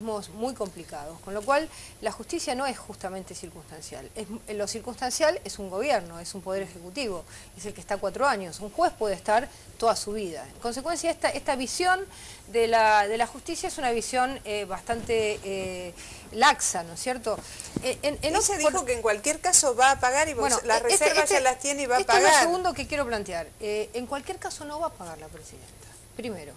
muy complicados, con lo cual la justicia no es justamente circunstancial. Lo circunstancial es un gobierno, es un poder ejecutivo, es el que está 4 años. Un juez puede estar toda su vida. En consecuencia, esta visión de la justicia es una visión bastante laxa, ¿no es cierto? Ella dijo que en cualquier caso va a pagar y bueno, las reservas ya las tiene y va a pagar. Esto es lo segundo que quiero plantear. En cualquier caso no va a pagar la presidenta. Primero,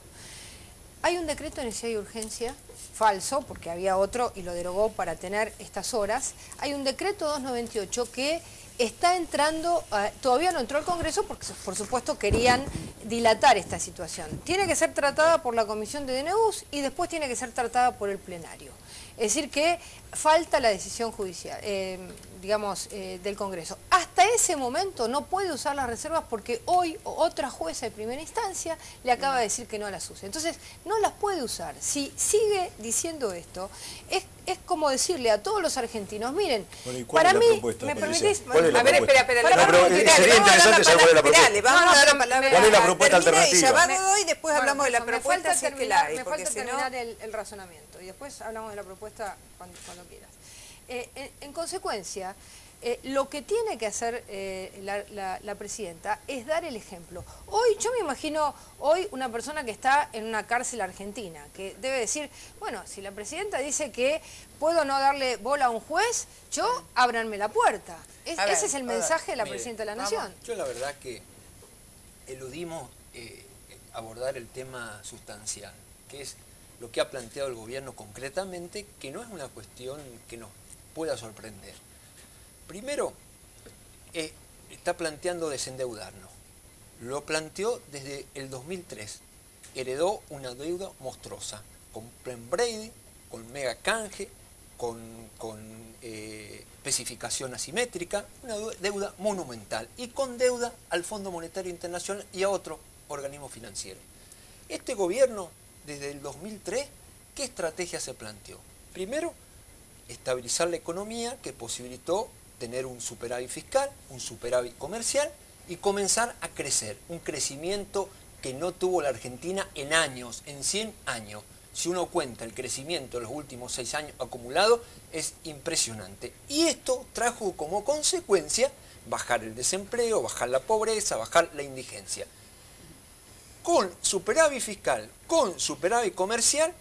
hay un decreto de necesidad y urgencia, falso, porque había otro y lo derogó para tener estas horas. Hay un decreto 298 que está entrando, todavía no entró al Congreso porque por supuesto querían dilatar esta situación. Tiene que ser tratada por la Comisión de DNUs y después tiene que ser tratada por el plenario. Es decir que falta la decisión judicial, del Congreso. Hasta ese momento no puede usar las reservas porque hoy otra jueza de primera instancia le acaba de decir que no las use. Entonces no las puede usar. Si sigue diciendo esto, es como decirle a todos los argentinos, miren, bueno, para mí, ¿me permitís? A ver, espera, sería interesante saber cuál es la propuesta. Le vamos a dar la palabra. ¿Cuál es la propuesta alternativa? Ella va Godoy y después hablamos de la propuesta, si es que la hay. Me falta terminar el razonamiento y después hablamos de la propuesta cuando quieras. En consecuencia, lo que tiene que hacer la presidenta es dar el ejemplo. Hoy, yo me imagino hoy una persona que está en una cárcel argentina, que debe decir, bueno, si la presidenta dice que puedo no darle bola a un juez, ábranme la puerta. Ese es el mensaje de la presidenta de la Nación. Yo la verdad que eludimos abordar el tema sustancial, que es lo que ha planteado el gobierno concretamente, que no es una cuestión que nos pueda sorprender. Primero, está planteando desendeudarnos. Lo planteó desde el 2003. Heredó una deuda monstruosa, con Plan Brady, con mega canje, con especificación asimétrica, una deuda monumental, y con deuda al Fondo Monetario Internacional y a otro organismo financiero. Este gobierno, desde el 2003, ¿qué estrategia se planteó? Primero, estabilizar la economía, que posibilitó tener un superávit fiscal, un superávit comercial y comenzar a crecer. Un crecimiento que no tuvo la Argentina en años, en 100 años. Si uno cuenta el crecimiento de los últimos 6 años acumulado, es impresionante. Y esto trajo como consecuencia bajar el desempleo, bajar la pobreza, bajar la indigencia. Con superávit fiscal, con superávit comercial,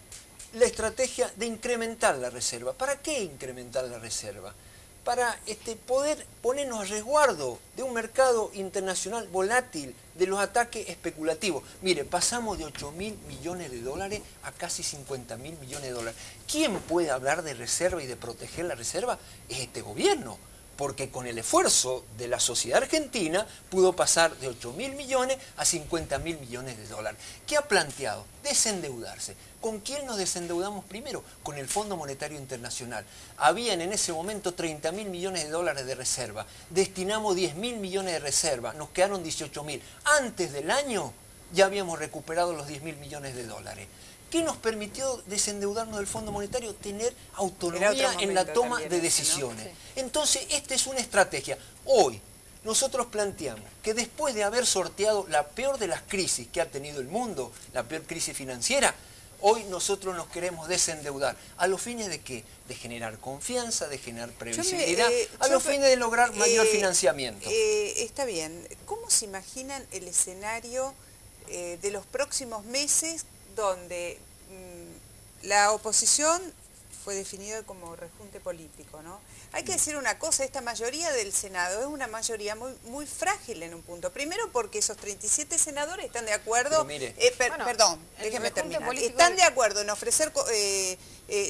la estrategia de incrementar la reserva. ¿Para qué incrementar la reserva? Para poder ponernos a resguardo de un mercado internacional volátil, de los ataques especulativos. Mire, pasamos de 8.000 millones de dólares a casi 50.000 millones de dólares. ¿Quién puede hablar de reserva y de proteger la reserva? Es este gobierno. Porque con el esfuerzo de la sociedad argentina pudo pasar de 8.000 millones a 50.000 millones de dólares. ¿Qué ha planteado? Desendeudarse. ¿Con quién nos desendeudamos primero? Con el Fondo Monetario Internacional. Habían en ese momento 30.000 millones de dólares de reserva. Destinamos 10.000 millones de reserva. Nos quedaron 18.000. Antes del año ya habíamos recuperado los 10.000 millones de dólares. ¿Qué nos permitió desendeudarnos del Fondo Monetario? Tener autonomía en la toma de decisiones. ¿No? Sí. Entonces, esta es una estrategia. Hoy, nosotros planteamos que después de haber sorteado la peor de las crisis que ha tenido el mundo, la peor crisis financiera, hoy nosotros nos queremos desendeudar. ¿A los fines de qué? De generar confianza, de generar previsibilidad, a los fines de lograr mayor financiamiento. Está bien. ¿Cómo se imaginan el escenario de los próximos meses donde la oposición fue definida como rejunte político, ¿no? Hay que decir una cosa, esta mayoría del Senado es una mayoría muy frágil en un punto. Primero porque esos 37 senadores están de acuerdo, perdón, déjeme terminar, están de acuerdo en ofrecer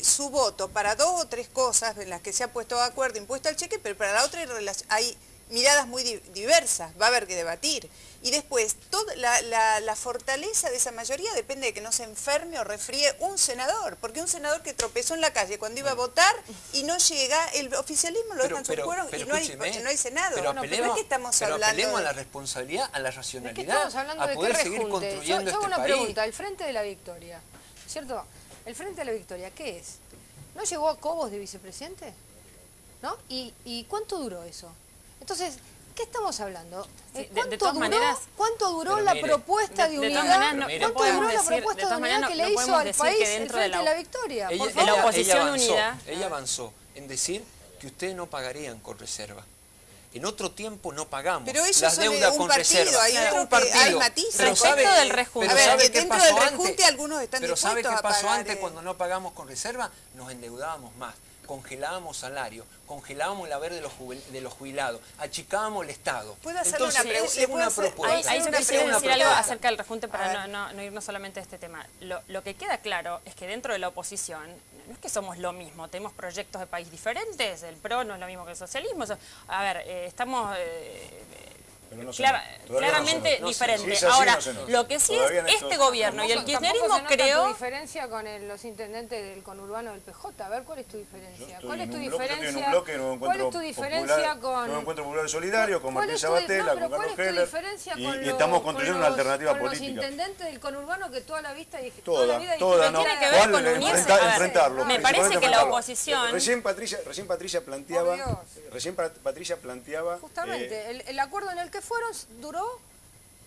su voto para 2 o 3 cosas en las que se ha puesto de acuerdo, impuesto al cheque, pero para la otra hay miradas muy diversas, va a haber que debatir. Y después, toda la fortaleza de esa mayoría depende de que no se enferme o resfríe un senador, porque un senador que tropezó en la calle cuando iba a votar y no llega, el oficialismo lo deja en sus cueros y no hay Senado. Pero apelemos, apelemos a la responsabilidad, a la racionalidad, estamos hablando a poder seguir construyendo yo este país. Pregunta, el Frente de la Victoria, ¿cierto? ¿El Frente de la Victoria qué es? ¿No llegó a Cobos de vicepresidente? ¿No? ¿Y cuánto duró eso? Entonces, qué estamos hablando? Sí, de todas maneras, ¿Cuánto duró la propuesta de unidad? ¿Cuánto duró la propuesta de unidad que le hizo al país el Frente de la Victoria? De la oposición unida. Ella avanzó en decir que ustedes no pagarían con reserva. En otro tiempo no pagamos. Pero ellos las deudas con reserva. Hay otro que hay matices. Respecto del rejunte. A ver, dentro del rejunte algunos están dispuestos a pagar. Pero ¿sabe qué pasó antes cuando no pagamos con reserva? Nos endeudábamos más. Congelábamos salarios, congelábamos el haber de los jubilados, achicábamos el Estado. ¿Puedo hacerle una pregunta? Es una propuesta. Ahí se me quiere decir algo acerca del rejunte para no irnos solamente a este tema. Lo que queda claro es que dentro de la oposición no es que somos lo mismo, tenemos proyectos de país diferentes, el PRO no es lo mismo que el socialismo. A ver, estamos... claramente diferente. Ahora, lo que sí es este gobierno y el kirchnerismo creó... tu diferencia con los intendentes del conurbano del PJ. A ver, ¿cuál es tu diferencia? ¿Cuál es tu diferencia? ¿Cuál es tu diferencia con... Nuevo Encuentro Popular Solidario, con Martín Sabatella, con Carlos Heller, y estamos construyendo una alternativa política. Los intendentes del conurbano que toda la vida dijeron... Toda, no. Tiene que ver con unirse. Enfrentarlo. Me parece que la oposición... Recién Patricia planteaba... Justamente, el acuerdo en el que fueron duró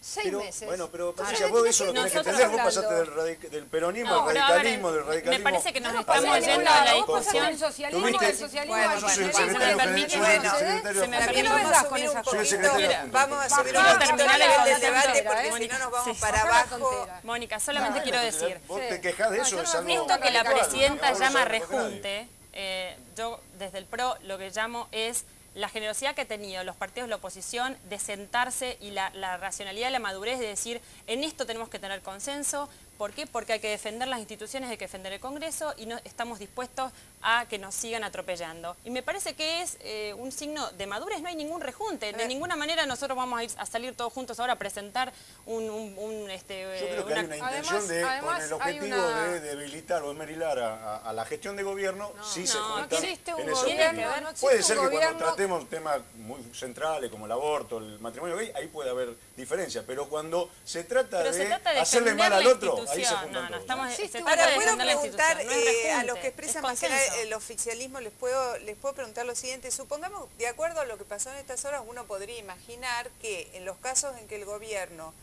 6 meses. Bueno, pero Patricia, vos eso lo tenés que entender, vos pasaste del peronismo al radicalismo, del radicalismo... Me parece que nos estamos yendo a la discusión. El socialismo, el socialismo... Bueno, yo soy el secretario Vamos a subir un poquito el nivel del debate porque si no nos vamos para abajo. Mónica, solamente quiero decir... Vos te quejás de eso, es algo... Esto que la presidenta llama rejunte, yo desde el PRO lo que llamo es... la generosidad que han tenido los partidos de la oposición de sentarse y la racionalidad y la madurez de decir, en esto tenemos que tener consenso. ¿Por qué? Porque hay que defender las instituciones, hay que defender el Congreso y no estamos dispuestos a que nos sigan atropellando. Y me parece que es un signo de madurez, no hay ningún rejunte. De ninguna manera nosotros vamos a salir todos juntos ahora a presentar Yo creo que hay una intención con el objetivo de debilitar o esmerilar a la gestión de gobierno, si se juntan en eso. Puede ser que cuando tratemos temas muy centrales como el aborto, el matrimonio gay, ahí puede haber diferencia, pero cuando se trata de hacerle mal al otro, ahí se juntan todos. Ahora, puedo preguntar a los que expresan más que el oficialismo, les puedo preguntar lo siguiente. Supongamos, de acuerdo a lo que pasó en estas horas, uno podría imaginar que en los casos en que el gobierno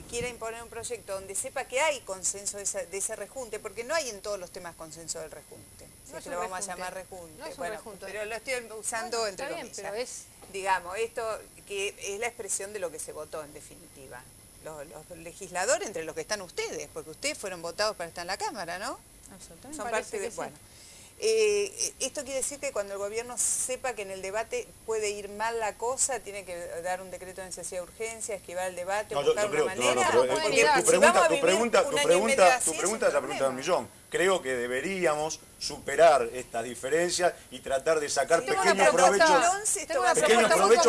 quiera imponer un proyecto donde sepa que hay consenso de ese rejunte, porque no hay en todos los temas consenso del rejunte, si es que lo vamos a llamar rejunte. No es bueno, rejunte. pero lo estoy usando entre comillas. Digamos, esto que es la expresión de lo que se votó en definitiva. Los legisladores, entre los que están ustedes, porque ustedes fueron votados para estar en la Cámara, ¿no? Absolutamente. Son parte de... Bueno. Esto quiere decir que cuando el gobierno sepa que en el debate puede ir mal la cosa, tiene que dar un decreto de necesidad de urgencia, esquivar el debate, buscar una manera. Tu pregunta es la pregunta del millón. Creo que deberíamos superar estas diferencias y tratar de sacar pequeños provechos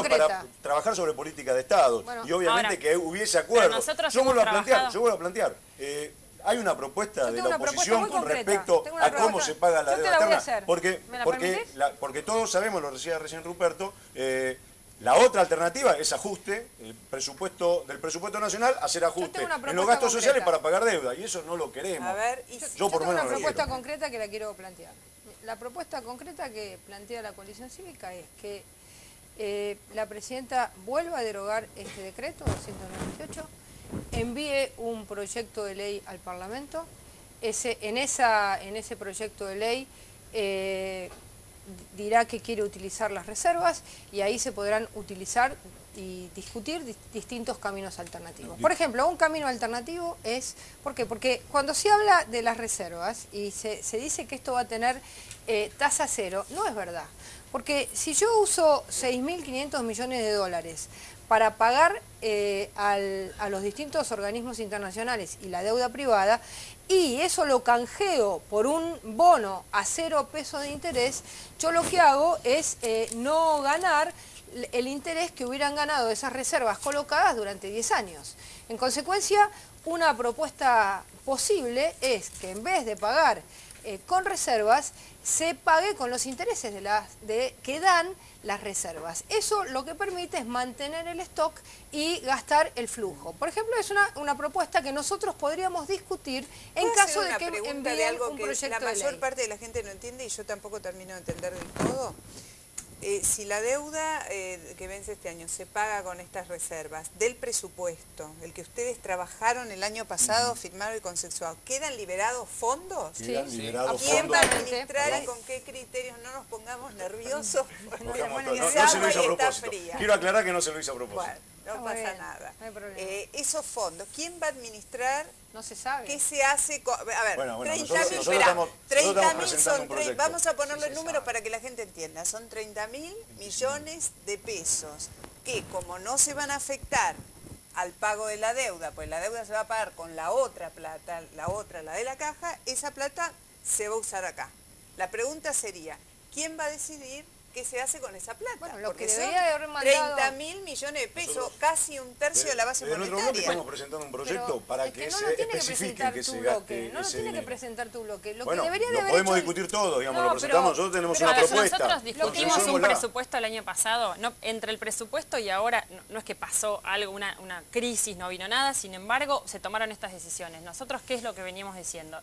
para trabajar sobre política de Estado. Bueno, y obviamente que hubiese acuerdo. Yo vuelvo a plantear. Hay una propuesta de la oposición con respecto a cómo se paga la deuda externa. Porque todos sabemos, lo decía recién Ruperto, la otra alternativa es ajuste del presupuesto nacional, hacer ajuste en los gastos sociales para pagar deuda. Y eso no lo queremos. A ver, yo por lo menos una propuesta concreta que la quiero plantear. La propuesta concreta que plantea la coalición cívica es que la presidenta vuelva a derogar este decreto 298, envíe un proyecto de ley al Parlamento. En ese proyecto de ley dirá que quiere utilizar las reservas y ahí se podrán utilizar y discutir distintos caminos alternativos. Por ejemplo, un camino alternativo es... ¿Por qué? Porque cuando se habla de las reservas y se dice que esto va a tener tasa cero, no es verdad. Porque si yo uso 6.500 millones de dólares para pagar a los distintos organismos internacionales y la deuda privada, y eso lo canjeo por un bono a 0 pesos de interés, yo lo que hago es no ganar el interés que hubieran ganado esas reservas colocadas durante 10 años. En consecuencia, una propuesta posible es que en vez de pagar con reservas, se pague con los intereses que dan las reservas. Eso lo que permite es mantener el stock y gastar el flujo. Por ejemplo, es una propuesta que nosotros podríamos discutir en caso de que envíen un proyecto de ley. La mayor parte de la gente no entiende y yo tampoco termino de entender del todo. si la deuda que vence este año se paga con estas reservas del presupuesto, el que ustedes trabajaron el año pasado, firmaron y consensuado, ¿quedan liberados fondos? Quedan liberados ¿Quién fondos. va a administrar y con qué criterios? No nos pongamos nerviosos. No se lo hizo a propósito. Quiero aclarar que no se lo hizo a propósito. Bueno, no pasa nada. No hay problema. Esos fondos, ¿quién va a administrar? No se sabe. ¿Qué se hace? A ver, bueno, 30.000, nosotros 30.000 son, vamos a ponerle el Sí, número para que la gente entienda, son 30.000 millones de pesos que como no se van a afectar al pago de la deuda, pues la deuda se va a pagar con la otra plata, la de la caja, esa plata se va a usar acá. La pregunta sería, ¿quién va a decidir qué se hace con esa plata? Bueno, lo porque que son debería de haber mandado... 30.000 millones de pesos, casi un tercio de la base monetaria. En nuestro bloque estamos presentando un proyecto para que se especifique que se gaste no lo tiene que presentar tu bloque. Lo bueno, que debería de haber podemos hecho... discutir todo, digamos, lo presentamos, nosotros tenemos una propuesta. Nosotros discutimos un presupuesto el año pasado, entre el presupuesto y ahora, no es que pasó algo, una crisis, no vino nada, sin embargo, se tomaron estas decisiones. Nosotros, ¿qué es lo que veníamos diciendo?